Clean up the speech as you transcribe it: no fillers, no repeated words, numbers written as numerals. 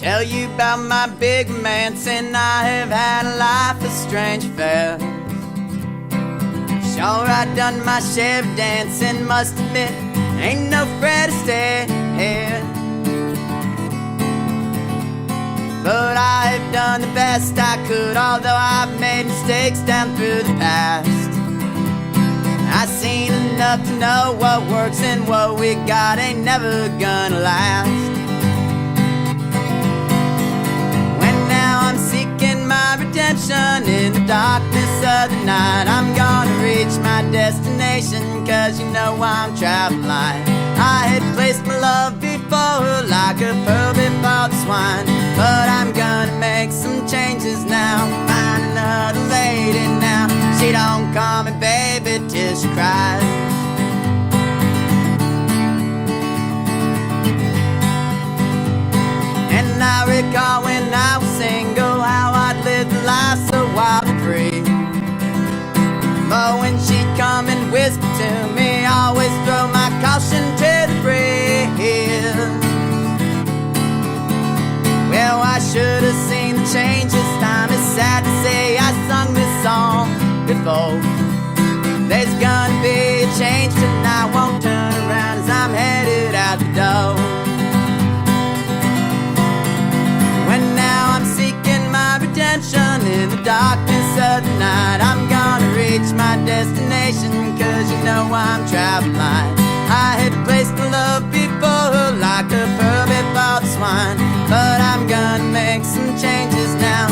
Tell you about my big romance, and I have had a life of strange affairs. Sure, I done my share of dancing, must admit, ain't no afraid to stay here. But I have done the best I could, although I've made mistakes down through the past. I've seen enough to know what works, and what we got ain't never gonna last. I'm seeking my redemption in the darkness of the night. I'm gonna reach my destination, cause you know I'm traveling light. I had placed my love before her like a pearl before the swine, but I'm gonna make some changes now. Find another lady now. She don't call me baby till she cries. And I recall when I was single, how I'd lived a life so wild and free. But when she'd come and whisper to me, I always throw my caution to the breeze. Well, I should have seen the change this time. It's sad to say I sung this song before. There's gonna be a change tonight, won't turn around as I'm headed out the door. In the darkness of the night, I'm gonna reach my destination, cause you know I'm traveling light. I had placed my love before her like a pearl before the swine, but I'm gonna make some changes now.